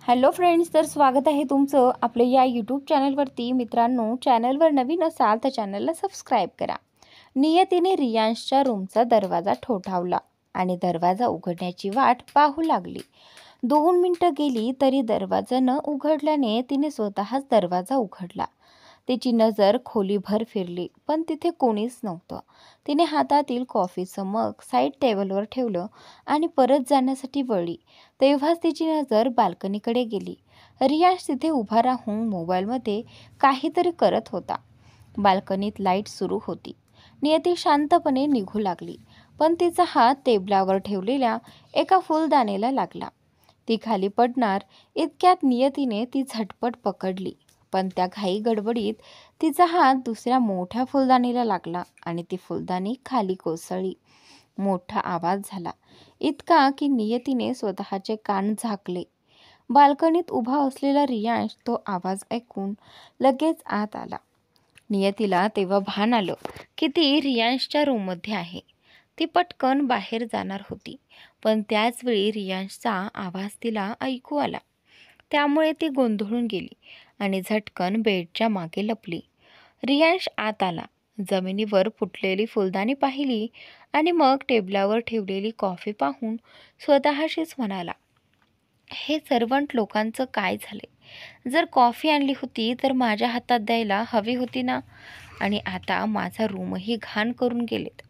Hello friends, तर स्वागत आहे तुमचं आपल्या या यूट्यूब चॅनलवरती. मित्रांनो, चॅनलवर नवीन असाल तर चॅनलला सबस्क्राईब करा. नियतीने रियांशच्या रूमचा दरवाजा ठोठावला आणि दरवाजा उघडण्याची वाट पाहू लागली. 2 मिनिटं गेली तरी दरवाजा न उघडल्याने तिने स्वतःच दरवाजा उघडला. तिची नजर खोलीभर फिरली, पण तिथे कोणीच नव्हतं. तिने हातातील कॉफीचं मग साईड टेबलवर ठेवलं आणि परत जाण्यासाठी वळली. तेव्हाच तिची नजर बाल्कनीकडे गेली. रियांश तिथे उभा राहून मोबाईलमध्ये काहीतरी करत होता. बाल्कनीत लाईट सुरू होती. नियती शांतपणे निघू लागली, पण तिचा हात टेबलावर ठेवलेल्या एका फुलदाणीला लागला. ती खाली पडणार इतक्यात नियतीने ती झटपट पकडली, पण त्या घाई गडबडीत तिचा हात दुसऱ्या मोठ्या फुलदाणीला लागला आणि ती फुलदाणी खाली कोसळली. मोठा आवाज झाला, इतका की नियतीने स्वतःचे कान झाकले. बाल्कनीत उभा असलेला रियांश तो आवाज ऐकून लगेच आत आला. नियतीला तेव्हा भान आलं की ती रियांशच्या रूममध्ये आहे. ती पटकन बाहेर जाणार होती, पण त्याचवेळी रियांशचा आवाज तिला ऐकू आला. त्यामुळे ती गोंधळून गेली आणि झटकन बेडच्या मागे लपली. रियांश आत आला, जमिनीवर फुटलेली फुलदाणी पाहिली आणि मग टेबलावर ठेवलेली कॉफी पाहून स्वतःशीच म्हणाला, हे सर्वंट लोकांचं काय झाले? जर कॉफी आणली होती तर माझ्या हातात द्यायला हवी होती ना, आणि आता माझा रूमही घाण करून गेलेत.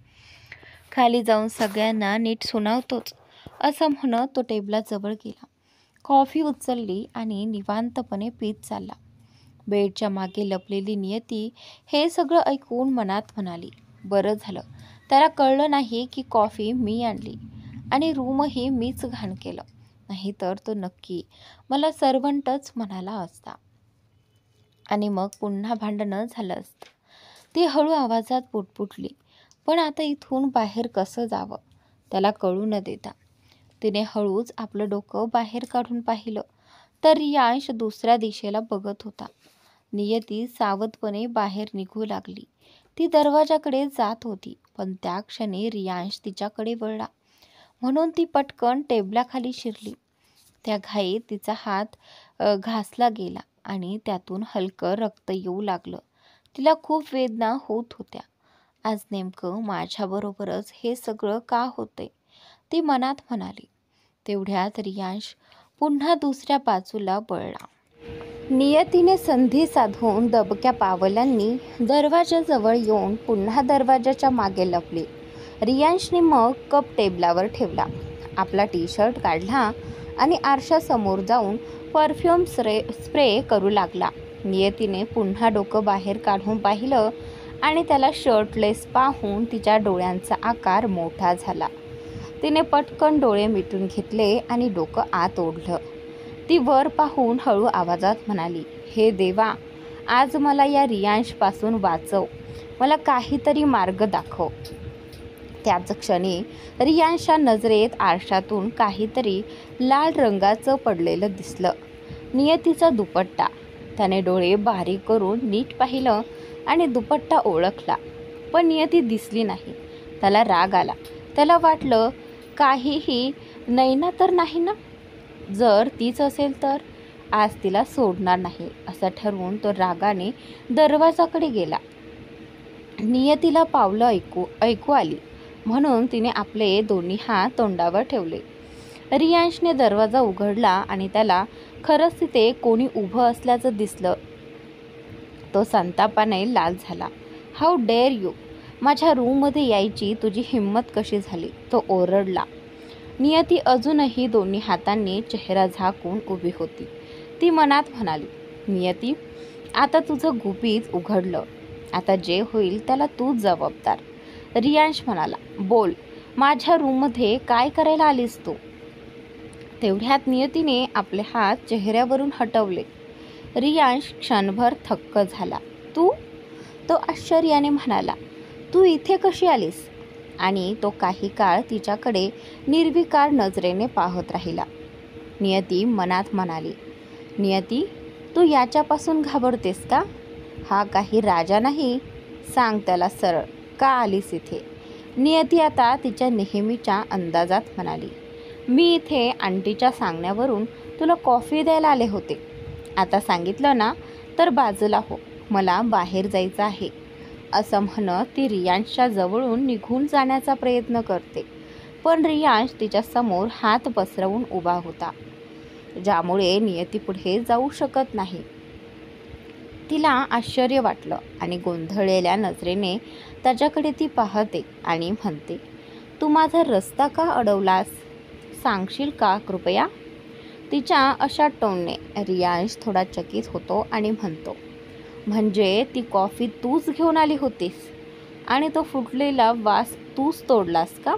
खाली जाऊन सगळ्यांना नीट सुनावतोच, असं म्हणत तो टेबलाजवळ गेला. कॉफी उचलली आणि निवांतपणे पीत चालला. बेडच्या मागे लपलेली नियती हे सगळं ऐकून मनात म्हणाली, बरं झालं त्याला कळलं नाही की कॉफी मी आणली आणि रूमही मीच घाण केलं, नाहीतर तो नक्की मला सर्वंटच म्हणाला असता आणि मग पुन्हा भांडणं झालं असतं. ती हळू आवाजात पुटपुटली, पण आता इथून बाहेर कसं जावं त्याला कळू न देता तिने हळूच आपलं डोकं बाहेर काढून पाहिलं तर रियांश दुसऱ्या दिशेला बघत होता. नियती सावधपणे बाहेर निघू लागली. ती दरवाजाकडे जात होती, पण त्या क्षणी रियांश तिच्याकडे वळला, म्हणून ती पटकन टेबलाखाली शिरली. त्या घाईत तिचा हात घासला गेला आणि त्यातून हलकं रक्त येऊ लागलं. तिला खूप वेदना होत होत्या. आज नेमकं माझ्याबरोबरच हे सगळं का होतंय, ती मनात म्हणाली. तेवढ्यात रियांश पुन्हा दुसऱ्या बाजूला वळला. नियतीने संधी साधून दबक्या पावलांनी दरवाजाजवळ येऊन पुन्हा दरवाजाच्या मागे लपली. रियांशने मग कप टेबलावर ठेवला, आपला टी-शर्ट काढला आणि आरशासमोर जाऊन परफ्यूम स्प्रे करू लागला. नियतीने पुन्हा डोकं बाहेर काढून पाहिलं आणि त्याला शर्टलेस पाहून तिच्या डोळ्यांचा आकार मोठा झाला. तिने पटकन डोळे मिटून घेतले आणि डोकं आत ओढलं. ती वर पाहून हळू आवाजात म्हणाली, हे देवा, आज मला या रियांशपासून वाचव, मला काहीतरी मार्ग दाखव. त्याच क्षणी रियांशच्या नजरेत आरशातून काहीतरी लाल रंगाचं पडलेलं दिसलं. नियतीचा दुपट्टा. त्याने डोळे बारीक करून नीट पाहिलं आणि दुपट्टा ओळखला, पण नियती दिसली नाही. त्याला राग आला. त्याला वाटलं, काहीही नैना तर नाही ना? जर तीच असेल तर आज तिला सोडणार नाही, असं ठरवून तो रागाने दरवाजाकडे गेला. नियतीला पावलं ऐकू आली, म्हणून तिने आपले दोन्ही हात तोंडावर ठेवले. रियांशने दरवाजा उघडला आणि त्याला खरंच तिथे कोणी उभं असल्याचं दिसलं. तो संतापाने लाल झाला. हाऊ डेअर यू, माझ्या रूममध्ये यायची तुझी हिंमत कशी झाली, तो ओरडला. नियती अजूनही दोन्ही हातांनी चेहरा झाकून उभी होती. ती मनात म्हणाली, नियती, आता तुझं गुपित उघडलं, आता जे होईल त्याला तूच जबाबदार. रियांश म्हणाला, बोल, माझ्या रूममध्ये काय करायला आलीस तू? तेवढ्यात नियतीने आपले हात चेहऱ्यावरून हटवले. रियांश क्षणभर थक्क झाला. तू? तो आश्चर्याने म्हणाला, तू इथे कशी आलीस? आणि तो काही काळ तिच्याकडे निर्विकार नजरेने पाहत राहिला. नियती मनात म्हणाली, नियती, तू याच्यापासून घाबरतेस का? हा काही राजा नाही, सांग त्याला सरळ, का आलीस इथे? नियती आता तिच्या नेहमीच्या अंदाजात म्हणाली, मी इथे आंटीच्या सांगण्यावरून तुला कॉफी द्यायला आले होते. आता सांगितलं ना तर बाजूला हो, मला बाहेर जायचं आहे, असं म्हणत ती रियांशच्या जवळून निघून जाण्याचा प्रयत्न करते. पण रियांश तिच्यासमोर हात पसरवून उभा होता, ज्यामुळे नियती पुढे जाऊ शकत नाही. तिला आश्चर्य वाटलं आणि गोंधळलेल्या नजरेने त्याच्याकडे ती पाहते आणि म्हणते, तू माझा रस्ता का अडवलास? सांगशील का कृपया? तिच्या अशा टोनने रियांश थोडा चकित होतो आणि म्हणतो, म्हणजे ती कॉफी तूच घेऊन आली होतीस आणि तो फुटलेला वास तूच तोडलास का?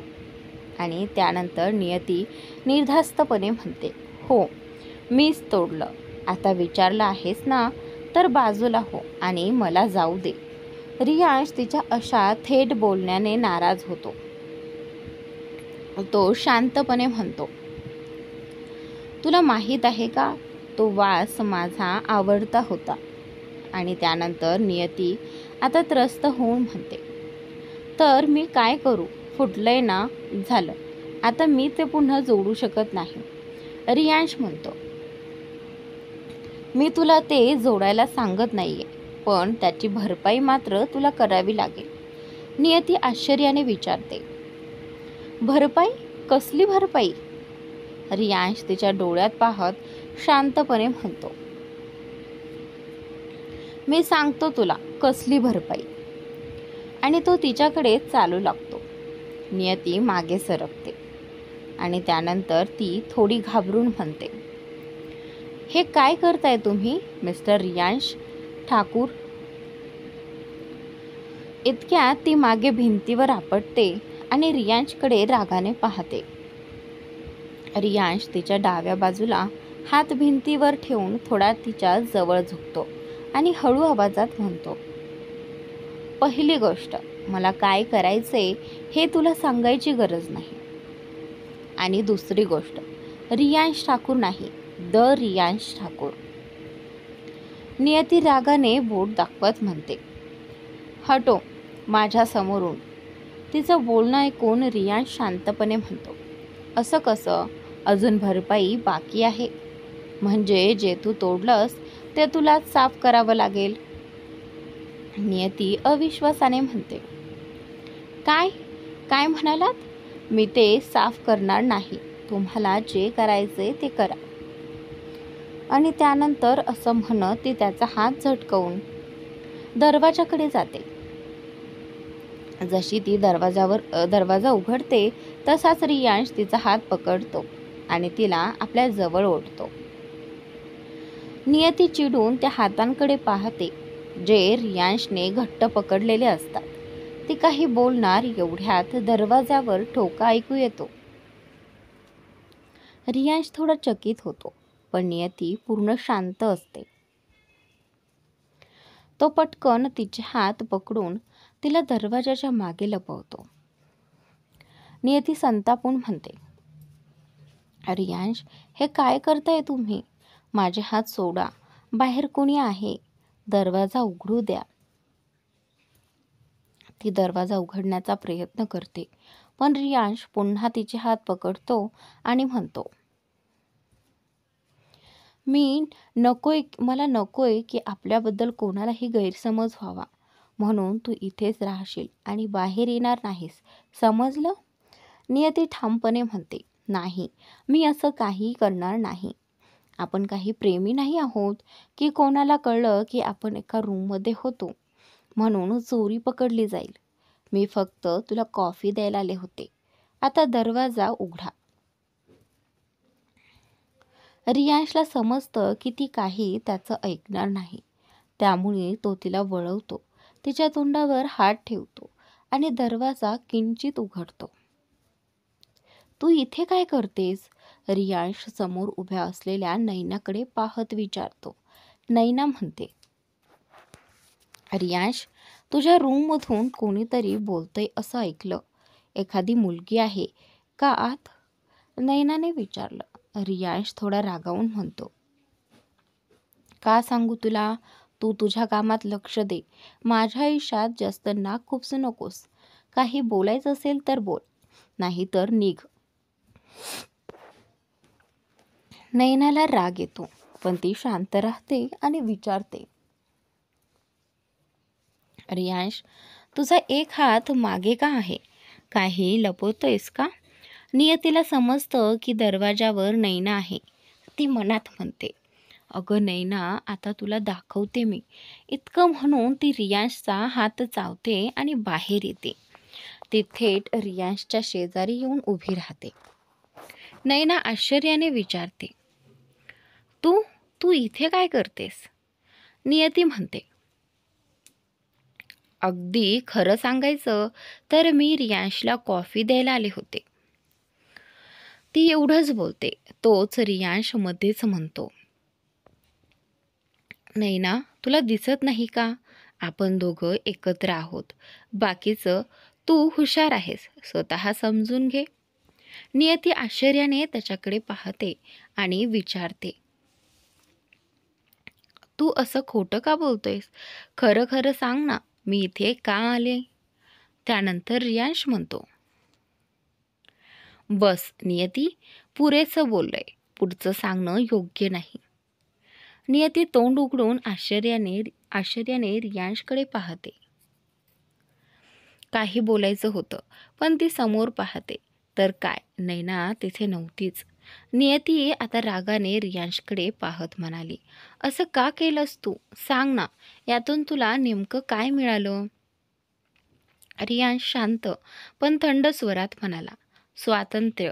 आणि त्यानंतर नियती निर्धास्तपणे म्हणते, हो, मीच तोडलं. आता विचारलं आहेस ना तर बाजूला हो आणि मला जाऊ दे. रियांश तिच्या अशा थेट बोलण्याने नाराज होतो. तो शांतपणे म्हणतो, तुला माहीत आहे का, तो वास माझा आवडता होता. आणि त्यानंतर नियती आता त्रस्त होऊन म्हणते, तर मी काय करू? फुटलंय ना, झालं. आता मी ते पुन्हा जोडू शकत नाही. रियांश म्हणतो, मी तुला ते जोडायला सांगत नाहीये, पण त्याची भरपाई मात्र तुला करावी लागेल. नियती आश्चर्याने विचारते, भरपाई? कसली भरपाई? रियांश तिच्या डोळ्यात पाहत शांतपणे म्हणतो, मी सांगतो तुला कसली भरपाई. आणि तो तिच्याकडे चालू लागतो. नियती मागे सरकते आणि त्यानंतर ती थोडी घाबरून म्हणते, हे काय करताय तुम्ही मिस्टर रियांश ठाकूर? इतक्यात ती मागे भिंतीवर आपटते आणि रियांशकडे रागाने पाहते. रियांश तिच्या डाव्या बाजूला हात भिंतीवर ठेवून थोडा तिच्या जवळ झुकतो आणि हळू आवाजात म्हणतो, पहिली गोष्ट, मला काय करायचे हे तुला सांगायची गरज नाही. आणि दुसरी गोष्ट, रियांश ठाकूर नाही, द रियांश ठाकूर. नियती रागाने बोट दाखवत म्हणते, हटो माझ्या समोरून. तिचं बोलणं ऐकून रियांश शांतपणे म्हणतो, असं कसं? अजून भरपाई बाकी आहे. म्हणजे जे तू तोडलंस ते तुला साफ करावं लागेल. नियती अविश्वासाने म्हणते, काय काय म्हणालात? मी ते साफ करणार नाही. तुम्हाला जे करायचे ते करा. आणि त्यानंतर असं म्हणत ती त्याचा हात झटकवून दरवाजाकडे जाते. जशी ती दरवाजा उघडते तसाच रियांश तिचा हात पकडतो आणि तिला आपल्या जवळ ओढतो. नियती चिडून त्या हातांकडे पाहते जे रियांशने घट्ट पकडलेले असतात. ती काही बोलणार एवढ्यात दरवाजावर ठोका ऐकू येतो. रियांश थोडा चकित होतो, पण नियती पूर्ण शांत असते. तो पटकन तिचे हात पकडून तिला दरवाजाच्या मागे लपवतो. नियती संतापून म्हणते, रियांश, हे काय करताय तुम्ही? माझे हात सोडा. बाहेर कोणी आहे? दरवाजा उघडू द्या. ती दरवाजा उघडण्याचा प्रयत्न करते, पण रियांश पुन्हा तिचे हात पकडतो आणि म्हणतो, मला नकोय की आपल्याबद्दल कोणालाही गैरसमज व्हावा, म्हणून तू इथेच राहशील आणि बाहेर येणार नाहीस, समजलं? नियती ठामपणे म्हणते, नाही, मी असं काही करणार नाही. आपण काही प्रेमी नाही आहोत की कोणाला कळलं की आपण एका रूममध्ये होतो म्हणून चोरी पकडली जाईल. मी फक्त तुला कॉफी द्यायला आले होते. आता दरवाजा उघडा. रियांशला समजतं की ती काही त्याचं ऐकणार नाही, त्यामुळे तो तिला वळवतो, तिच्या तोंडावर हात ठेवतो आणि दरवाजा किंचित उघडतो. तू इथे काय करतेस? रियांश समोर उभ्या असलेल्या नैनाकडे पाहत विचारतो. नैना म्हणते, रियांश, तुझ्या रूममधून कोणीतरी बोलतंय असं ऐकलं. एखादी मुलगी आहे का आत? नैनाने विचारलं. रियांश थोडा रागावून म्हणतो, का सांगू तुला? तू तुझ्या कामात लक्ष दे. माझ्या आयुष्यात जास्त नाक खुपसू नकोस. काही बोलायचं असेल तर बोल, नाही तर निघ. नयनाला राग येतो, पण ती शांत राहते आणि विचारते, रियांश, तुझा एक हात मागे का आहे? काही लपवतोयस का? नियतीला समजतं की दरवाजावर नैना आहे. ती मनात म्हणते, अगं नैना, आता तुला दाखवते मी. इतकं म्हणून ती रियांशचा हात चावते आणि बाहेर येते. ती थेट रियांशच्या शेजारी येऊन उभी राहते. नैना आश्चर्याने विचारते, तू तू इथे काय करतेस? नियती म्हणते, अगदी खरं सांगायचं तर मी रियांशला कॉफी द्यायला आले होते. ती एवढंच बोलते. तोच रियांश मध्येच म्हणतो, नैना, तुला दिसत नाही का? आपण दोघं एकत्र आहोत. बाकीचं तू हुशार आहेस, स्वतः समजून घे. नियती आश्चर्याने त्याच्याकडे पाहते आणि विचारते, तू असं खोटं का बोलतोयस? खरं खरं सांग ना, मी इथे का आले? त्यानंतर रियांश म्हणतो, बस नियती, पुरेसं बोललंय. पुढचं सांगणं योग्य नाही. नियती तोंड उघडून आश्चर्याने रियांशकडे पाहते. काही बोलायचं होतं, पण ती समोर पाहते तर काय, नैना तिथे नव्हतीच. नियती आता रागाने रियांशकडे पाहत म्हणाली, असं का केलंस तू? सांग ना, यातून तुला नेमकं काय मिळालं? रियांश शांत पण थंड स्वरात म्हणाला, स्वातंत्र्य.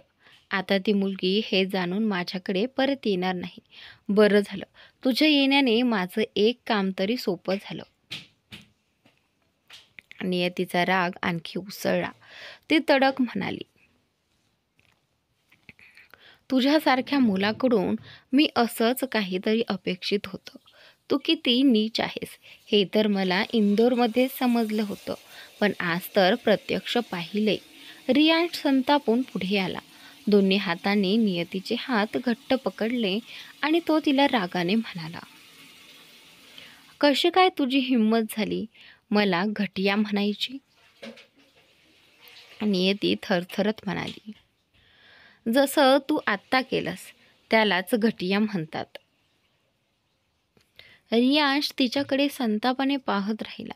आता ती मुलगी हे जाणून माझ्याकडे परत येणार नाही. बरं झालं, तुझ्या येण्याने माझं एक काम तरी सोपं झालं. नियतीचा राग आणखी उसळला. ती तडक म्हणाली, तुझ्यासारख्या मुलाकडून मी असंच काहीतरी अपेक्षित होतं. तू किती नीच आहेस हे तर मला इंदोरमध्येच समजलं होतं, पण आज तर प्रत्यक्ष पाहिले. रियांश संतापून पुढे आला. दोन्ही हातांनी नियतीचे हात घट्ट पकडले आणि तो तिला रागाने म्हणाला, कशी काय तुझी हिंमत झाली मला घटिया म्हणायची? नियती थरथरत म्हणाली, जसं तू आत्ता केलंस त्यालाच घटिया म्हणतात. रियांश तिच्याकडे संतापाने पाहत राहिला.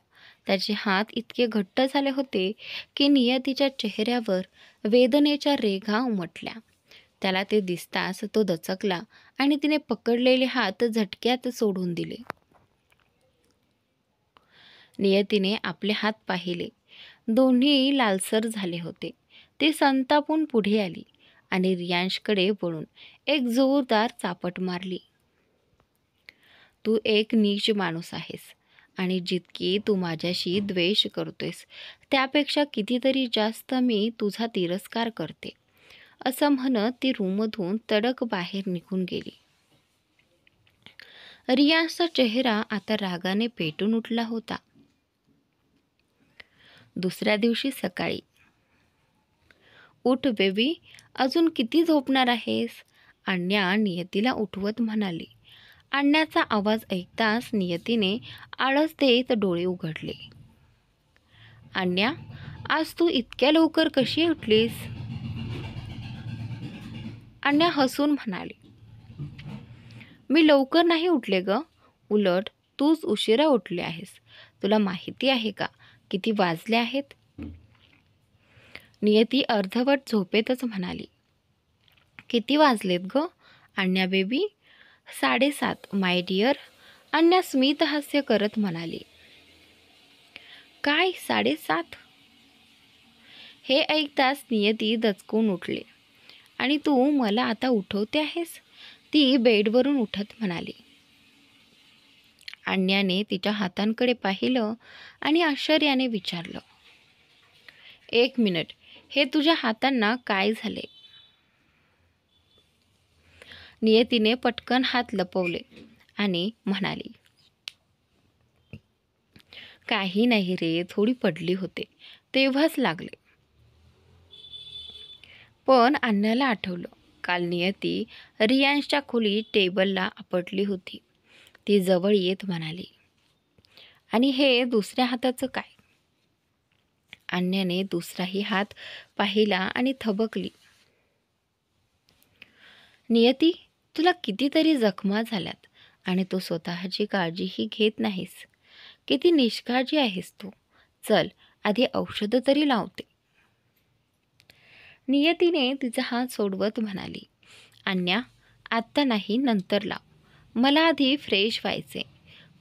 त्याचे हात इतके घट्ट झाले होते की नियतीच्या चेहऱ्यावर वेदनेच्या रेघा उमटल्या. त्याला ते दिसताच तो दचकला आणि तिने पकडलेले हात झटक्यात सोडून दिले. नियतीने आपले हात पाहिले. दोन्ही लालसर झाले होते. ती संतापून पुढे आली आणि रियांशकडे वळून एक जोरदार चापट मारली. तू एक नीच माणूस आहेस आणि जितकी तू माझ्याशी द्वेष करतोयस त्यापेक्षा कितीतरी जास्त मी तुझा तिरस्कार करते. असं म्हणत ती रूममधून तडक बाहेर निघून गेली. रियांशचा चेहरा आता रागाने पेटून उठला होता. दुसऱ्या दिवशी सकाळी, उठ बेबी, अजून किती झोपणार आहेस? अन्या नियतीला उठवत म्हणाली. अन्याचा आवाज ऐकताच नियतीने आळस देत डोळे उघडले. अन्या, आज तू इतक्या लवकर कशी उठलीस? अन्या हसून म्हणाली, मी लवकर नाही उठले ग, उलट तूच उशिरा उठले आहेस. तुला माहिती आहे का किती वाजले आहेत? नियती अर्धवट झोपेतच म्हणाली, किती वाजलेत ग अन्या बेबी? 7:30 my dear. अन्या स्मित हास्य करत म्हणाली. काय 7:30? हे ऐकताच नियती दचकून उठले. आणि तू मला आता उठवते आहेस? ती बेडवरून उठत म्हणाली. अन्याने तिच्या हातांकडे पाहिलं आणि आश्चर्याने विचारलं, एक मिनिट, हे तुझ्या हातांना काय झाले? नियतीने पटकन हात लपवले आणि म्हणाली, काही नाही रे, थोडी पडली होते, तेव्हाच लागले. पण अन्याला आठवलं, काल नियती रियांशच्या खोलीत टेबलला आपटली होती. ती जवळ येत म्हणाली, आणि हे दुसऱ्या हाताचं काय? अन्याने दुसराही हात पाहिला आणि थबकली. नियती, तुला कितीतरी जखमा झाल्यात आणि तू स्वतःची काळजीही घेत नाहीस. किती निष्काळजी आहेस तू. चल आधी औषधं तरी लावते. नियतीने तिचा हात सोडवत म्हणाली, अन्या आत्ता नाही, नंतर लाव. मला आधी फ्रेश व्हायचे.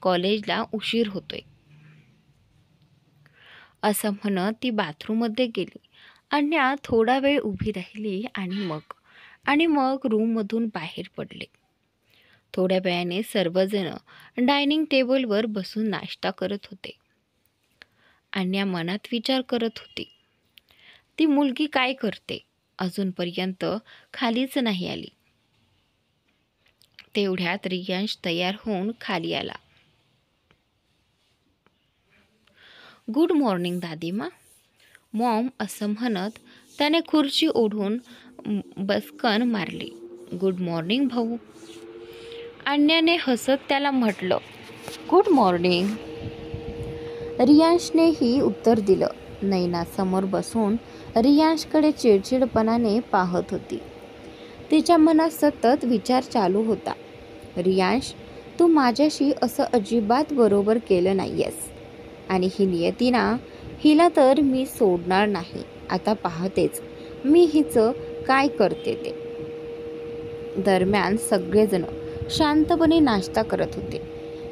कॉलेजला उशीर होतोय. असं म्हणत ती बाथरूममध्ये गेली. अन्या थोडा वेळ उभी राहिली आणि मग रूममधून बाहेर पडले. थोड्या वेळाने सर्वजण डायनिंग टेबलवर बसून नाश्ता करत होते. अन्या मनात विचार करत होती, ती मुलगी काय करते, अजूनपर्यंत खालीच नाही आली. तेवढ्यात रियांश तयार होऊन खाली आला. Good morning दादीमा. मॉम असं म्हणत त्याने खुर्ची ओढून बसकन मारली. गुड मॉर्निंग भाऊ. अन्याने हसत त्याला म्हटलं, गुड मॉर्निंग. रियांशनेही उत्तर दिलं. नैना समोर बसून रियांशकडे चिडचिडपणाने पाहत होती. तिच्या मनात सतत विचार चालू होता. रियांश, तू माझ्याशी असं अजिबात बरोबर केलं नाहीयेस. आणि ही नियती ना, हिला तर मी सोडणार नाही. आता पाहतेच मी हिचं काय करते ते. दरम्यान सगळेजण शांतपणे नाश्ता करत होते.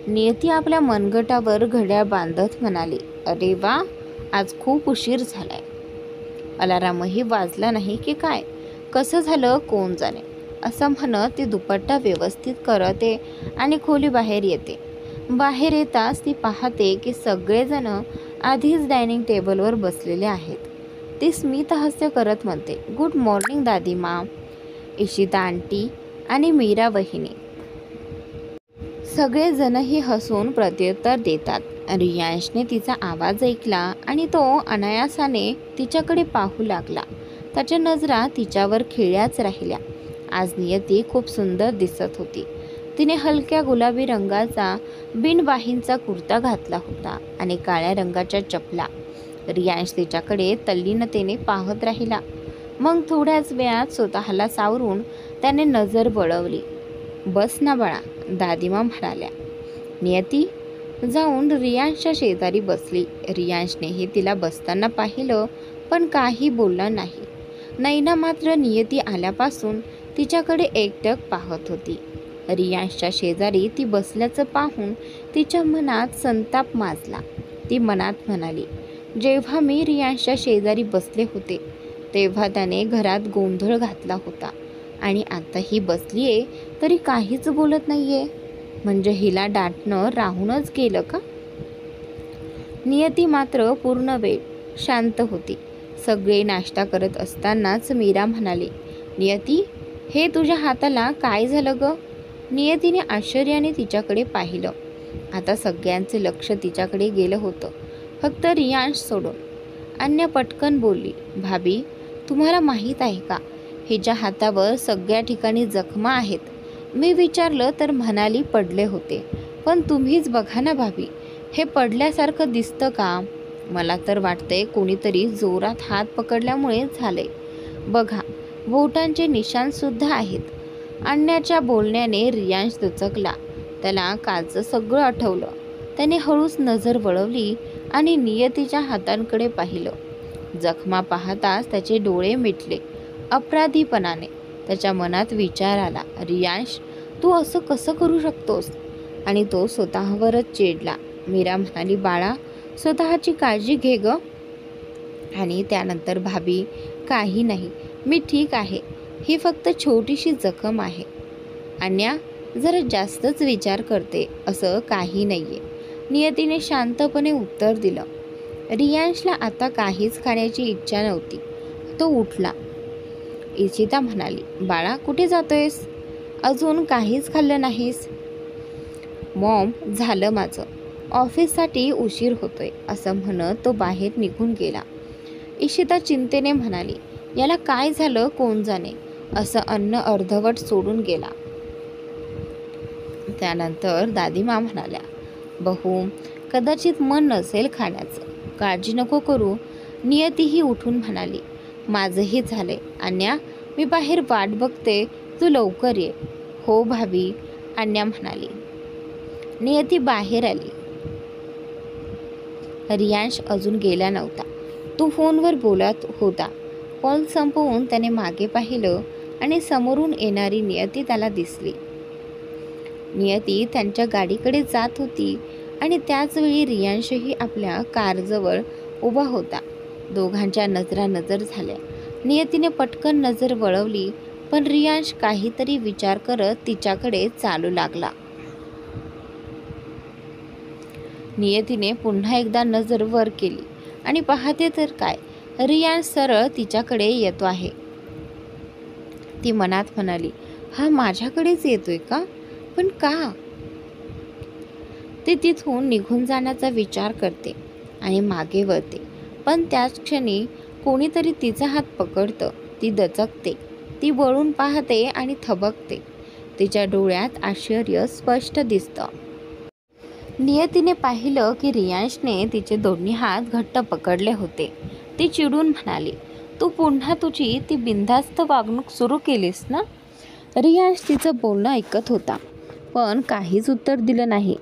नियती आपल्या मनगटावर घड्याळ बांधत म्हणाली, अरे वा, आज खूप उशीर झालाय. अलारामही वाजला नाही की काय, कसं झालं कोण जाणे. असं म्हणत ती दुपट्टा व्यवस्थित करते आणि खोली बाहेर येते. बाहेर येताच ती पाहते की सगळेजण आधीच डायनिंग टेबलवर बसलेले आहेत. ती स्मित हास्य करत म्हणते, गुड मॉर्निंग दादीमा. इशिता आंटी आणि मीरा वहिनी सगळेजणही हसून प्रत्युत्तर देतात. रियांशने तिचा आवाज ऐकला आणि तो अनायासाने तिच्याकडे पाहू लागला. त्याच्या नजरा तिच्यावर खिळ्याच राहिल्या. आज नियती खूप सुंदर दिसत होती. तिने हलक्या गुलाबी रंगाचा बिनबाहींचा कुर्ता घातला होता आणि काळ्या रंगाच्या चपला. रियांश तिच्याकडे तल्लीनतेने पाहत राहिला. मग थोड्याच वेळात स्वतःला सावरून त्याने नजर वळवली. बस ना बाळा, दादीमा म्हणाल्या. नियती जाऊन रियांशच्या शेजारी बसली. रियांशनेही तिला बसताना पाहिलं पण काही बोलला नाही. नैना मात्र नियती आल्यापासून तिच्याकडे एकटक पाहत होती. रियांशच्या शेजारी ती बसल्याचं पाहून तिच्या मनात संताप माजला. ती मनात म्हणाली, जेव्हा मी रियांशच्या शेजारी बसले होते तेव्हा त्याने घरात गोंधळ घातला होता आणि आता ही बसलीये तरी काहीच बोलत नाहीये. म्हणजे हिला डांटणं राहूनच गेलं का? नियती मात्र पूर्ण वेळ शांत होती. सगळे नाश्ता करत असतानाच मीरा म्हणाली, नियती, हे तुझ्या हाताला काय झालं ग? नियतीने आश्चर्याने तिच्याकडे पाहिलं. आता सगळ्यांचे लक्ष तिच्याकडे गेलं होतं, फक्त रियांश सोडून. अन्या पटकन बोलली, भाभी, तुम्हाला माहीत आहे का, हिच्या हातावर सगळ्या ठिकाणी जखमा आहेत. मी विचारलं तर म्हणाली पडले होते. पण तुम्हीच बघा ना भाभी, हे पडल्यासारखं दिसतं का? मला तर वाटतंय कोणीतरी जोरात हात पकडल्यामुळे झाले. बघा, बोटांचे निशाणसुद्धा आहेत. अन्याच्या बोलण्याने रियांश दचकला. त्याला कालचं सगळं आठवलं. त्याने हळूच नजर वळवली आणि नियतीच्या हातांकडे पाहिलं. जखमा पाहताच त्याचे डोळे मिटले. अपराधीपणाने त्याच्या मनात विचार आला, रियांश, तू असं कसं करू शकतोस? आणि तो स्वतःवरच चिडला. मीरा म्हणाली, बाळा, स्वतःची काळजी घे ग. आणि त्यानंतर, भाभी, काही नाही, मी ठीक आहे. ही फक्त छोटीशी जखम आहे. अन्या जरा जास्तच विचार करते, असं काही नाहीये. नियतीने शांतपणे उत्तर दिलं. रियांशला आता काहीच खाण्याची इच्छा नव्हती. तो उठला. इशिता म्हणाली, बाळा, कुठे जातोयस? अजून काहीच खाल्लं नाहीस? मॉम, झालं माझं. ऑफिससाठी उशीर होतोय, असं म्हणत तो बाहेर निघून गेला. इशिता चिंतेने म्हणाली, याला काय झालं कोण जाणे, असं अन्न अर्धवट सोडून गेला. त्यानंतर दादीमा म्हणाल्या, बहू, कदाचित मन नसेल खाण्याचं, काळजी नको करू. नियतीही उठून म्हणाली, माझंही झालंय. अन्या, मी बाहेर वाट बघते, तू लवकर ये. हो भाभी, अन्या म्हणाली. नियती बाहेर आली. रियांश अजून गेला नव्हता. तो फोनवर बोलत होता. कॉल संपवून त्याने मागे पाहिलं आणि समोरून येणारी नियती त्याला दिसली. नियती त्यांच्या गाडीकडे जात होती आणि त्याचवेळी रियांशही आपल्या कारजवळ उभा होता. दोघांच्या नजरा नजर झाल्या. नियतीने पटकन नजर वळवली, पण रियांश काहीतरी विचार करत तिच्याकडे चालू लागला. नियतीने पुन्हा एकदा नजर वर केली आणि पाहते तर काय, रियांश सरळ तिच्याकडे येतो आहे. ती मनात म्हणाली, हा माझ्याकडेच येतोय का? पण का? ती तिथून निघून जाण्याचा विचार करते आणि मागे वळते, पण त्याच क्षणी कोणीतरी तिचा हात पकडतं. ती दचकते. ती वळून पाहते आणि थबकते. तिच्या डोळ्यात आश्चर्य स्पष्ट दिसतं. नियतीने पाहिलं की रियांशने तिचे दोन्ही हात घट्ट पकडले होते. ती चिडून म्हणाली, तू पुन्हा तुझी ती बिनधास्त वागणूक सुरू केलीस ना? रियांश तिचं बोलणं ऐकत होता, पण काहीच उत्तर दिलं नाही.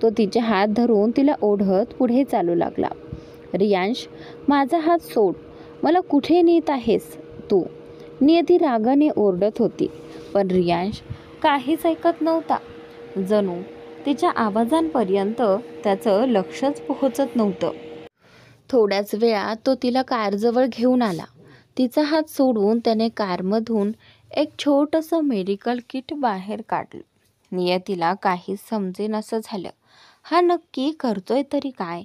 तो तिचे हात धरून तिला ओढत पुढे चालू लागला. रियांश, माझा हात सोड. मला कुठे नेत आहेस तू? नियती रागाने ओरडत होती, पण रियांश काहीच ऐकत नव्हता. जणू तिच्या आवाजांपर्यंत त्याचं लक्षच पोहोचत नव्हतं. थोड्याच वेळात तो तिला कारजवळ घेऊन आला. तिचा हात सोडून त्याने कारमधून एक छोटंसं मेडिकल किट बाहेर काढलं. नियतीला काहीच समजेनासं झालं. हा नक्की करतोय तरी काय,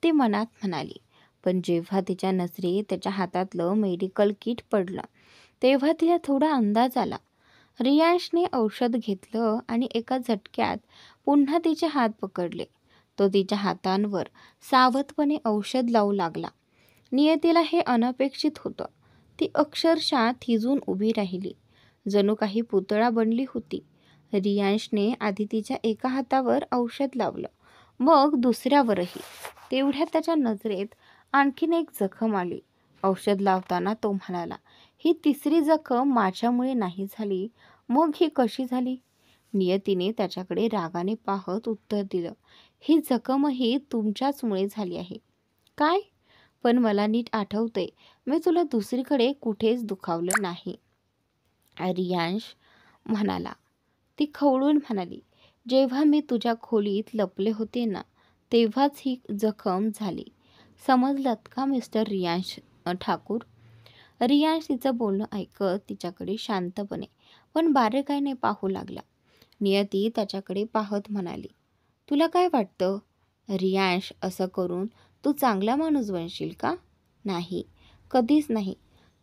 ती मनात म्हणाली. पण जेव्हा तिच्या नजरेत त्याच्या हातातलं मेडिकल किट पडलं, तेव्हा तिला थोडा अंदाज आला. रियांशने औषध घेतलं आणि एका झटक्यात पुन्हा तिचे हात पकडले. तो तिच्या हातांवर सावधपणे औषध लावू लागला. नियतीला हे अनपेक्षित होतं. ती अक्षरशः थिजून उभी राहिली, जणू काही पुतळा बनली होती. रियांशने आधी तिच्या एका हातावर औषध लावलं, मग दुसऱ्यावरही. तेवढ्यात त्याच्या नजरेत आणखीन एक जखम आली. औषध लावताना तो म्हणाला, ही तिसरी जखम माझ्यामुळे नाही झाली, मग ही कशी झाली? नियतीने त्याच्याकडे रागाने पाहत उत्तर दिलं, ही जखमही तुमच्याचमुळे झाली आहे. काय? पण मला नीट आठवतंय, मी तुला दुसरीकडे कुठेच दुखावलं नाही, रियांश म्हणाला. ती खवळून म्हणाली, जेव्हा मी तुझ्या खोलीत लपले होते ना, तेव्हाच ही जखम झाली. समजलात का मिस्टर रियांश ठाकूर? रियांश तिचं बोलणं ऐकत तिच्याकडे शांतपणे पण बारकाईने पाहू लागला. नियती त्याच्याकडे पाहत म्हणाली, तुला काय वाटतं रियांश, असं करून तू चांगला माणूस बनशील का? नाही, कधीच नाही.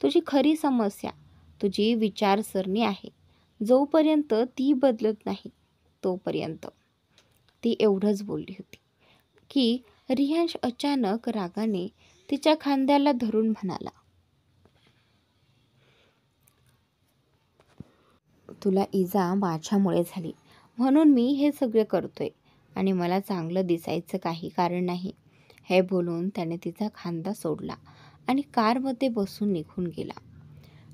तुझी खरी समस्या तुझी विचारसरणी आहे. जोपर्यंत ती बदलत नाही तोपर्यंत. ती एवढंच बोलली होती की रियांश अचानक रागाने तिच्या खांद्याला धरून म्हणाला, तुला इजा माझ्यामुळे झाली म्हणून मी हे सगळे करतोय आणि मला चांगलं दिसायचं काही कारण नाही. हे बोलून त्याने तिचा खांदा सोडला आणि कारमध्ये बसून निघून गेला.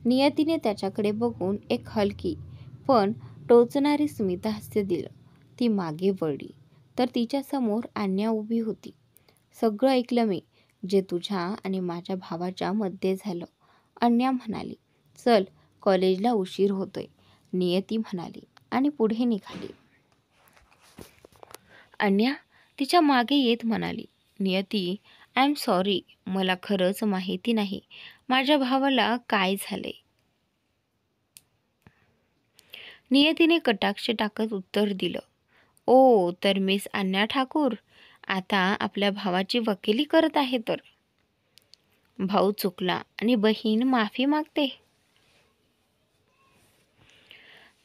नियतीने त्याच्याकडे बघून एक हलकी पण टोचणारी स्मितहास्य दिलं. ती मागे वळली तर तिच्यासमोर अन्या उभी होती. सगळं ऐकलं मी, जे तुझ्या आणि माझ्या भावाच्या मध्ये झालं, अन्या म्हणाली. चल, कॉलेजला उशीर होतोय, नियती म्हणाली आणि पुढे निघाली. अन्या तिच्या मागे येत म्हणाली, नियती, आय एम सॉरी, मला खरंच माहिती नाही माझ्या भावाला काय झालंय. नियतीने कटाक्ष टाकत उत्तर दिलं, ओ, तर मिस अन्या ठाकूर आता आपल्या भावाची वकिली करत आहे तर? भाऊ चुकला आणि बहीण माफी मागते?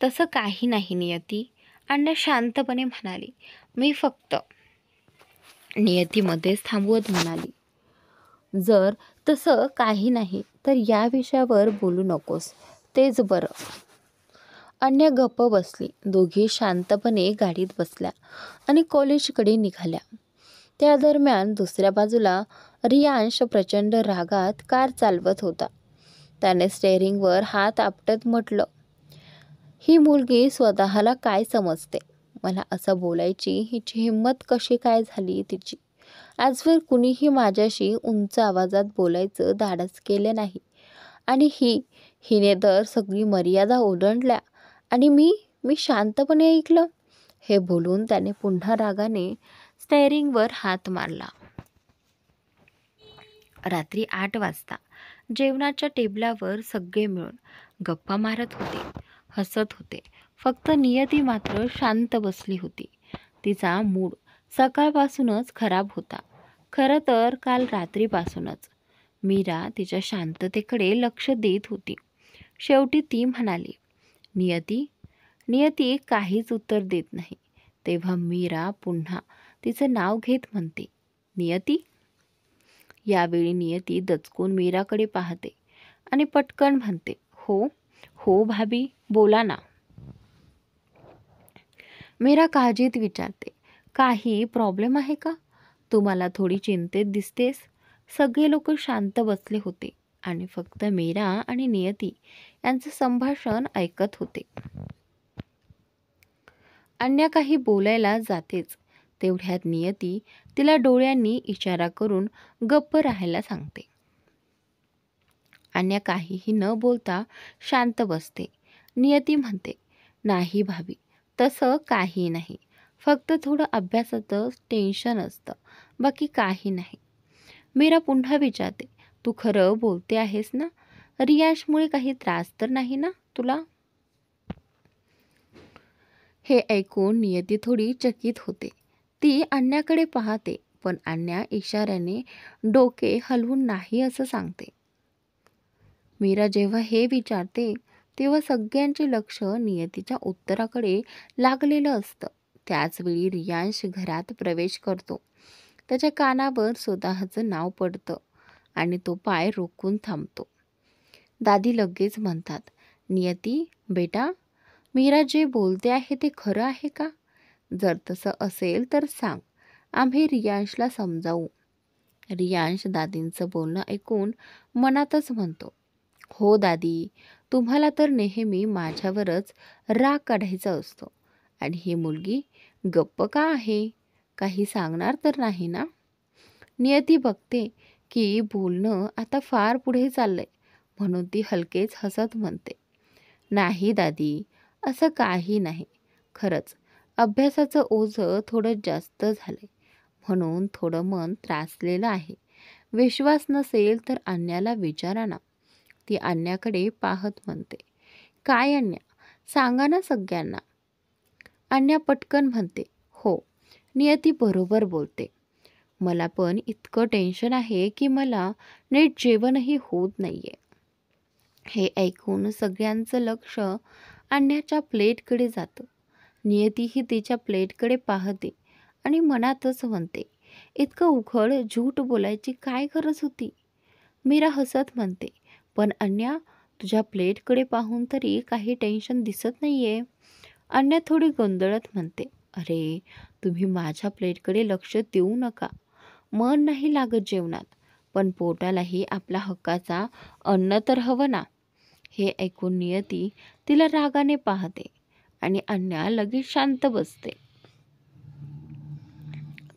तसं काही नाही नियती, अन्या शांतपणे म्हणाली. मी फक्त, नियतीमध्येच थांबवत म्हणाली, जर तसं काही नाही तर या विषयावर बोलू नकोस, तेच बरं. अन्या गप्प बसली. दोघी शांतपणे गाडीत बसल्या आणि कॉलेजकडे निघाल्या. त्या दरम्यान दुसऱ्या बाजूला रियांश प्रचंड रागात कार चालवत होता. त्याने स्टेअरिंगवर हात आपटत म्हटलं, ही मुलगी स्वतःला काय समजते, मला असं बोलायची हिची हिंमत कशी काय झाली तिची. आजवर कुणीही माझ्याशी उंच आवाजात बोलायचं धाडस केले नाही. आणि हिने तर सगळी मर्यादा ओलांडल्या आणि मी शांतपणे ऐकलं. हे बोलून त्याने पुन्हा रागाने स्टेअरिंगवर हात मारला. रात्री 8 वाजता जेवणाच्या टेबलावर सगळे मिळून गप्पा मारत होते, हसत होते. फक्त नियती मात्र शांत बसली होती. तिचा मूड सकाळपासूनच खराब होता. खरं तर काल रात्रीपासूनच. मीरा तिच्या शांततेकडे लक्ष देत होती. शेवटी ती म्हणाली, नियती. नियती काहीच उत्तर देत नाही. तेव्हा मीरा पुन्हा तिचं नाव घेत म्हणते, नियती. यावेळी नियती दचकून मीराकडे पाहते आणि पटकन म्हणते, हो हो भाभी, बोला ना. मीरा काळजीत विचारते, काही प्रॉब्लेम आहे का? तुम्हाला थोडी चिंतेत दिसतेस. सगळे लोक शांत बसले होते आणि फक्त मीरा आणि नियती यांचं संभाषण ऐकत होते. अन्या काही बोलायला जातेच तेवढ्यात नियती तिला डोळ्यांनी इशारा करून गप्प राहायला सांगते. अन्या काहीही न बोलता शांत बसते. नियती म्हणते, नाही भाभी, तसं काही नाही. फक्त थोडं अभ्यासाचं टेन्शन असतं, बाकी काही नाही. मीरा पुन्हा विचारते, तू खरं बोलते आहेस ना? रियाशमुळे काही त्रास तर नाही ना तुला? हे ऐकून नियती थोडी चकित होते. ती अन्याकडे पाहते, पण अन्या इशाऱ्याने डोके हलवून नाही असं सांगते. मीरा जेव्हा हे विचारते तेव्हा सगळ्यांचे लक्ष नियतीच्या उत्तराकडे लागलेलं असतं. त्याचवेळी रियांश घरात प्रवेश करतो. त्याच्या कानावर स्वतःचं नाव पडतं आणि तो पाय रोखून थांबतो. दादी लगेच म्हणतात, नियती बेटा, मीरा जे बोलते आहे ते खरं आहे का? जर तसं असेल तर सांग, आम्ही रियांशला समजावू. रियांश दादींचं बोलणं ऐकून मनातच म्हणतो, हो दादी, तुम्हाला तर नेहमी माझ्यावरच राग काढायचा असतो. आणि ही मुलगी गप्प का आहे? काही सांगणार तर नाही ना? नियती बघते की बोलणं आता फार पुढे चाललंय, म्हणून ती हलकेच हसत म्हणते, नाही दादी, असं काही नाही. खरंच अभ्यासाचं ओझं थोडं जास्त झालंय, म्हणून थोडं मन त्रासलेलं आहे. विश्वास नसेल तर अन्याला विचारा ना. ती अन्याकडे पाहत म्हणते, काय अन्या, सांगा ना सगळ्यांना. अन्या पटकन म्हणते, हो, नियती बरोबर बोलते. मला पण इतकं टेन्शन आहे की मला नीट जेवणही होत नाहीये. हे ऐकून सगळ्यांचं लक्ष अन्याच्या प्लेटकडे जातं. नियतीही तिच्या प्लेटकडे पाहते आणि मनातच म्हणते, इतकं उघड झूट बोलायची काय गरज होती? मीरा हसत म्हणते, पण अन्या, तुझ्या प्लेटकडे पाहून तरी काही टेन्शन दिसत नाहीये. अन्या थोडी गोंधळत म्हणते, अरे, तुम्ही माझ्या प्लेटकडे लक्ष देऊ नका. मन नाही लागत जेवणात, पण पोटालाही आपला हक्काचा अन्न तर हवं ना. हे ऐकून नियती तिला रागाने पाहते आणि अन्या लगेच शांत बसते.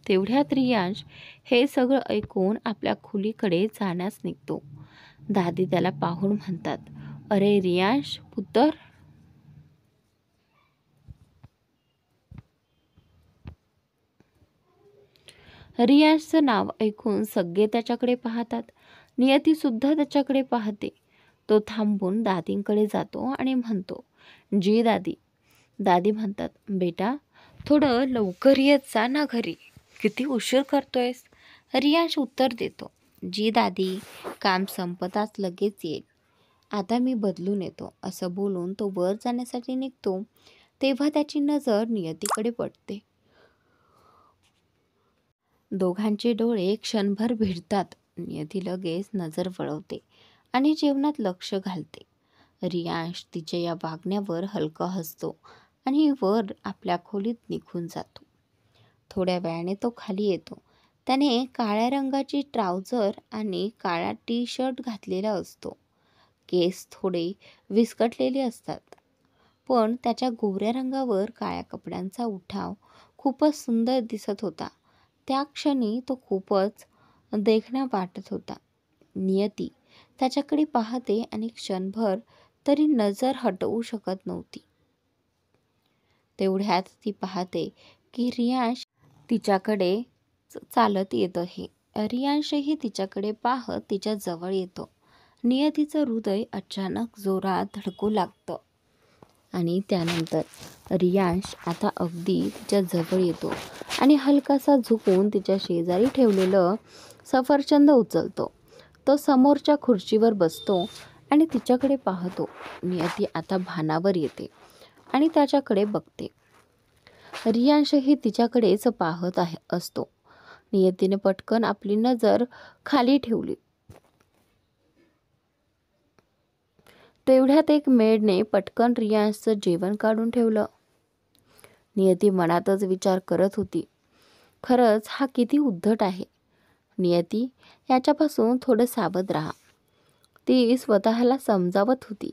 तेवढ्यात रियांश हे सगळं ऐकून आपल्या खोलीकडे जाण्यास निघतो. दादी त्याला पाहून म्हणतात, अरे रियांश पुत्र. रियांशचं नाव ऐकून सगळे त्याच्याकडे पाहतात. नियती सुद्धा त्याच्याकडे पाहते. तो थांबून दादींकडे जातो आणि म्हणतो, जी दादी. दादी म्हणतात, बेटा, थोडं लवकर येत जा ना घरी, किती उशीर करतोयस? रियांश उत्तर देतो, जी दादी, काम संपताच लगेच येईल. आता मी बदलून येतो. असं बोलून तो वर जाण्यासाठी निघतो. तेव्हा त्याची नजर नियतीकडे पडते. दोघांचे डोळे क्षणभर भिडतात. नियती लगेच नजर वळवते आणि जेवणात लक्ष घालते. रियांश तिच्या या वागण्यावर हलका हसतो आणि वर आपल्या खोलीत निघून जातो. थोड्या वेळाने तो खाली येतो. त्याने काळ्या रंगाची ट्राउझर आणि काळा टी शर्ट घातलेला असतो. केस थोडे विस्कटलेले असतात. पण त्याच्या गोऱ्या रंगावर काळ्या कपड्यांचा उठाव खूपच सुंदर दिसत होता. त्या क्षणी तो खूपच देखणा वाटत होता. नियती त्याच्याकडे पाहते आणि क्षणभर तरी नजर हटवू शकत नव्हती. तेवढ्यात ती पाहते की रियांश तिच्याकडे चालत येत आहे. रियांशही तिच्याकडे पाहत तिच्या जवळ येतो. नियतीचं हृदय अचानक जोरात धडकू लागतं आणि त्यानंतर रियांश आता अगदी तिच्या जवळ येतो आणि हलकासा झुकून तिच्या शेजारी ठेवलेलं सफरचंद उचलतो. तो समोरच्या खुर्चीवर बसतो आणि तिच्याकडे पाहतो. नियती आता भानावर येते आणि त्याच्याकडे बघते. रियांशही तिच्याकडेच पाहत असतो. नियतीने पटकन आपली नजर खाली ठेवली. तेवढ्यात एक मेडने पटकन रियांशचं जेवण काढून ठेवलं. नियती मनातच विचार करत होती, खरंच हा किती उद्धट आहे. नियती, याच्यापासून थोडं सावध राहा. ती स्वतःला समजावत होती.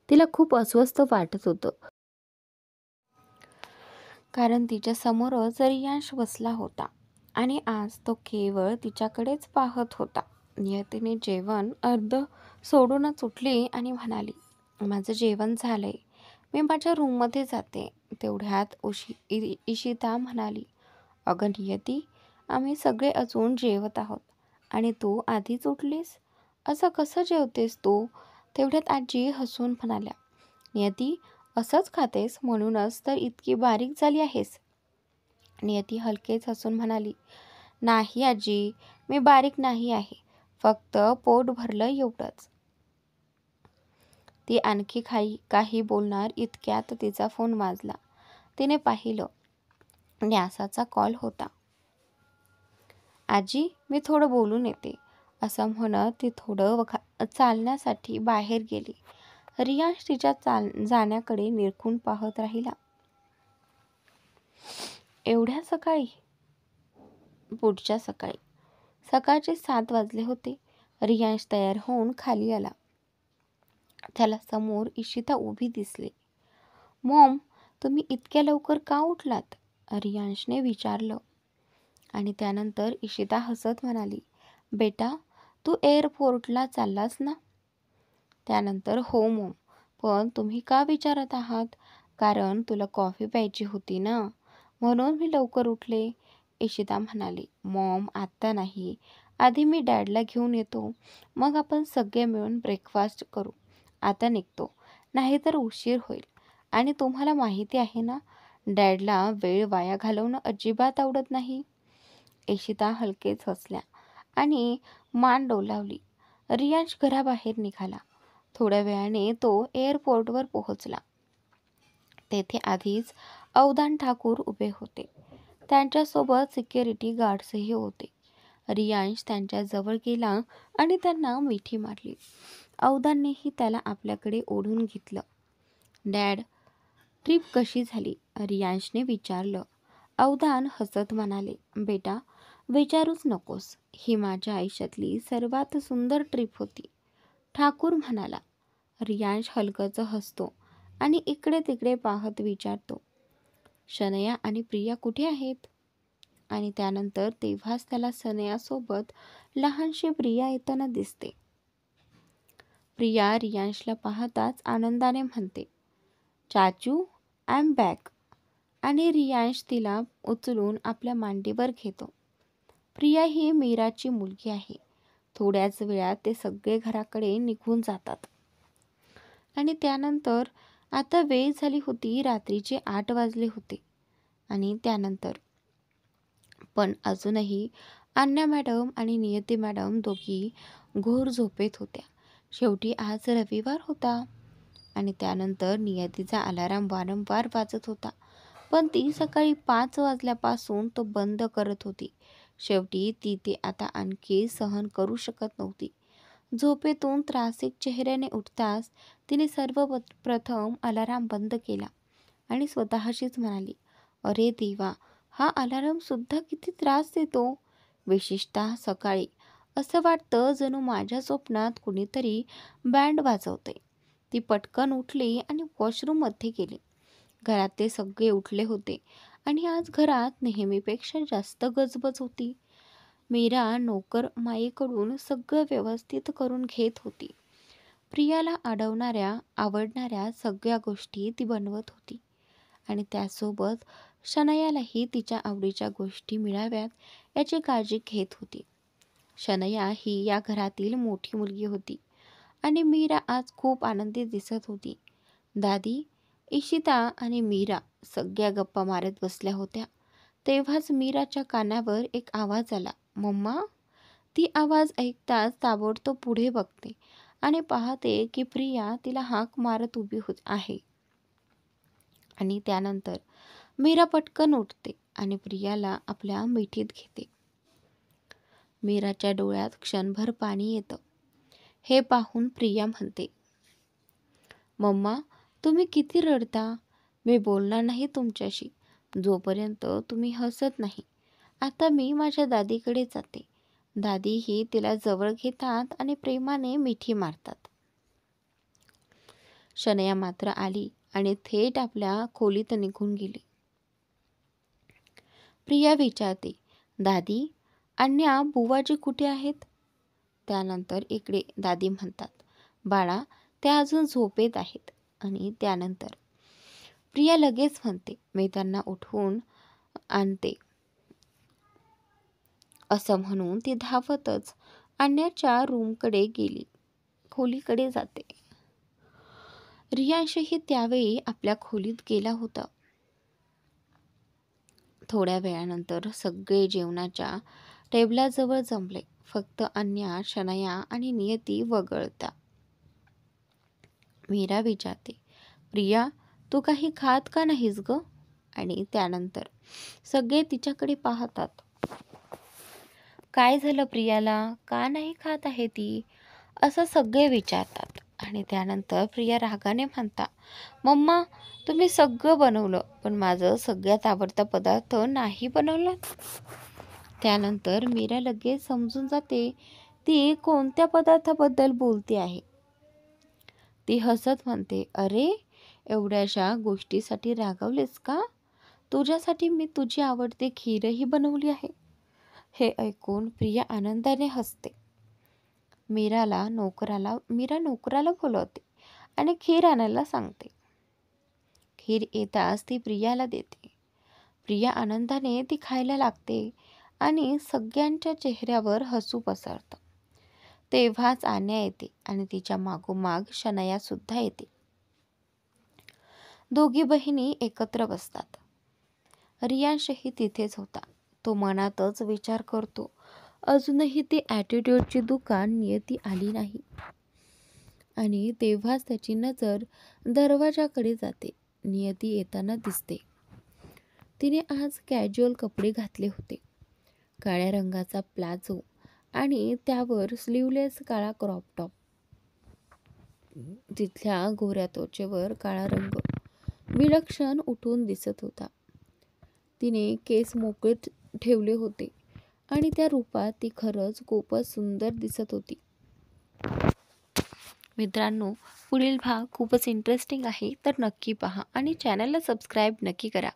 तिला खूप अस्वस्थ वाटत होतं, कारण तिच्या समोरच रियांश बसला होता आणि आज तो केवळ तिच्याकडेच पाहत होता. नियतीने जेवण अर्ध सोडूनच उठली आणि म्हणाली, माझं जेवण झालंय, मी माझ्या रूममध्ये जाते. तेवढ्यात इशिता म्हणाली, अगं नियती, आम्ही सगळे अजून जेवत आहोत आणि तू आधीच उठलीस, असं कसं जेवतेस तू? तेवढ्यात आजी हसून म्हणाल्या, नियती, असंच खातेस म्हणूनच तर इतकी बारीक झाली आहेस. नियती हलकेच हसून म्हणाली, नाही आजी, मी बारीक नाही आहे, फक्त पोट भरलं एवढंच. ती आणखी काही बोलणार इतक्यात तिचा फोन वाजला. तिने पाहिलं, न्यासाचा कॉल होता. आजी, मी थोडं बोलून येते, असं म्हणत ती थोडं चालण्यासाठी बाहेर गेली. रियांश तिच्या जाण्याकडे निरखून पाहत राहिला. एवढ्या सकाळी? पुढच्या सकाळचे 7 वाजले होते. रियांश तयार होऊन खाली आला. त्याला समोर इशिता उभी दिसली. मॉम, तुम्ही इतक्या लवकर का उठलात? रियांशने विचारलं. आणि त्यानंतर इशिता हसत म्हणाली, बेटा, तू एअरपोर्टला चाललास ना? त्यानंतर हो मॉम, पण तुम्ही का विचारत आहात? कारण तुला कॉफी प्यायची होती ना, म्हणून मी लवकर उठले. इशिता म्हणाली, मॉम, आत्ता नाही, आधी मी डॅडला घेऊन येतो, मग आपण सगळे मिळून ब्रेकफास्ट करू. आता निघतो, नाहीतर उशीर होईल. आणि तुम्हाला माहिती आहे ना, डॅडला वेळ वाया घालवणं अजिबात आवडत नाही. इशिता हलकेच हसल्या आणि मान डोलावली. रियांश घराबाहेर निघाला. थोड्या वेळाने तो एअरपोर्टवर पोहोचला. तेथे आधीच अवधान ठाकूर उभे होते. त्यांच्यासोबत सिक्युरिटी गार्ड्सही होते. रियांश त्यांच्या जवळ गेला आणि त्यांना मिठी मारली. अवधाननेही त्याला आपल्याकडे ओढून घेतलं. डॅड, ट्रिप कशी झाली? रियांशने विचारलं. अवधान हसत म्हणाले, बेटा, विचारूच नकोस, ही माझ्या आयुष्यातली सर्वात सुंदर ट्रिप होती. ठाकूर म्हणाला. रियांश हलकच हसतो आणि इकडे तिकडे पाहत विचारतो, शनया आणि प्रिया कुठे आहेत? आणि त्यानंतर तेव्हाच त्याला सनयासोबत लहानशी प्रिया येताना दिसते. प्रिया रियांशला पाहताच आनंदाने म्हणते, चाचू, आय एम बॅक. आणि रियांश तिला उचलून आपल्या मांडीवर घेतो. प्रिया ही मीराची मुलगी आहे. थोड्याच वेळात ते सगळे घराकडे निघून जातात. आणि त्यानंतर आता वेळ झाली होती, रात्रीचे 8 वाजले होते. आणि त्यानंतर पण अजूनही अन्या मॅडम आणि नियती मॅडम दोघी घोर झोपेत होत्या. शेवटी आज रविवार होता. आणि त्यानंतर नियतीचा अलाराम वारंवार वाजत होता, पण ती सकाळी 5 वाजल्यापासून तो बंद करत होती. शेवटी ती ते आता आणखी सहन करू शकत नव्हती. झोपेतून त्रासिक चेहऱ्याने उठताच तिने सर्वप्रथम अलाराम बंद केला आणि स्वतःशीच म्हणाली, अरे देवा, हा अलाराम सुद्धा किती त्रास देतो, विशेषतः सकाळी. असं वाटतं जणू माझ्या स्वप्नात कुणीतरी बँड वाजवते. ती पटकन उठली आणि वॉशरूममध्ये गेली. घरातले सगळे उठले होते आणि आज घरात नेहमीपेक्षा जास्त गजबज होती. मीरा नोकर माईकडून सगळं व्यवस्थित करून घेत होती. प्रियाला आवडणाऱ्या सगळ्या गोष्टी ती बनवत होती आणि त्यासोबत शनयालाही तिच्या आवडीच्या गोष्टी मिळाव्यात याची काळजी घेत होती. शनया ही या घरातील मोठी मुलगी होती आणि मीरा आज खूप आनंदी दिसत होती. दादी, इशिता आणि मीरा सगळ्या गप्पा मारत बसल्या होत्या. तेव्हाच मीराच्या कानावर एक आवाज आला, मम्मा. ती आवाज ऐकताच ताबडतोब पुढे बघते आणि पाहते की प्रिया तिला हाक मारत उभी आहे. आणि त्यानंतर मीरा पटकन उठते आणि प्रियाला आपल्या मिठीत घेते. मीराच्या डोळ्यात क्षणभर पाणी येतं. हे पाहून प्रिया म्हणते, मम्मा, तुम्ही किती रडता. मी बोलणार नाही तुमच्याशी जोपर्यंत तुम्ही हसत नाही. आता मी माझ्या दादीकडे जाते. दादीही तिला जवळ घेतात आणि प्रेमाने मिठी मारतात. शनया मात्र आली आणि थेट आपल्या खोलीत निघून गेली. प्रिया विचारते, दादी, अन्या बुवाजी कुठे आहेत? त्यानंतर इकडे दादी म्हणतात, बाळा, त्या अजून झोपेत आहेत. आणि त्यानंतर प्रिया लगेच म्हणते, मी त्यांना उठवून आणते. असं म्हणून ती धावतच अन्याच्या रूमकडे गेली. खोलीकडे जाते. रियांशही त्यावेळी आपल्या खोलीत गेला होता. थोड्या वेळानंतर सगळे जेवणाच्या टेबलाजवळ जमले. फक्त अन्या, शनया आणि नियती वगळता. मीरा विचारते, प्रिया, तू काही खात का नाहीस ग? आणि त्यानंतर सगळे तिच्याकडे पाहतात. काय झालं प्रियाला? का नाही खात आहे ती? असं सगळे विचारतात. आणि त्यानंतर प्रिया रागाने म्हणता, मम्मा, तुम्ही सगळं बनवलं पण माझं सगळ्यात आवडता पदार्थ नाही बनवला. त्यानंतर मीरा लगेच समजून जाते ती कोणत्या पदार्थाबद्दल बोलते आहे. ती हसत म्हणते, अरे, एवढ्याशा गोष्टीसाठी रागावलेस का? तुझ्यासाठी मी तुझी आवडती खीरही बनवली आहे. हे ऐकून प्रिया आनंदाने हसते. मीरा नोकराला बोलवते आणि खीर आणायला सांगते. खीर येताच ती प्रियाला देते. प्रिया आनंदाने ती खायला लागते आणि सगळ्यांच्या चेहऱ्यावर हसू पसरतं. तेव्हाच आन्या येते आणि तिच्या मागोमाग शनया सुद्धा येते. दोघी बहिणी एकत्र बसतात. रियांशही तिथेच होता. तो मनातच विचार करतो, अजूनही ती ॲटिट्यूडची दुकान नियती आली नाही. आणि तेव्हाच त्याची नजर दरवाजाकडे जाते. नियती येताना दिसते. तिने आज कॅज्युअल कपडे घातले होते. काळ्या रंगाचा प्लाझो आणि त्यावर स्लीवलेस काळा क्रॉप टॉप. तिथल्या गोऱ्या त्वचेवर काळा रंग विलक्षण उठून दिसत होता. तिने केस मोकळे ठेवले होते आणि त्या रूपात ती खरंच खूपच सुंदर दिसत होती. मित्रांनो, पुढील भाग खूपच इंटरेस्टिंग आहे, तर नक्की पहा आणि चॅनलला सबस्क्राईब नक्की करा.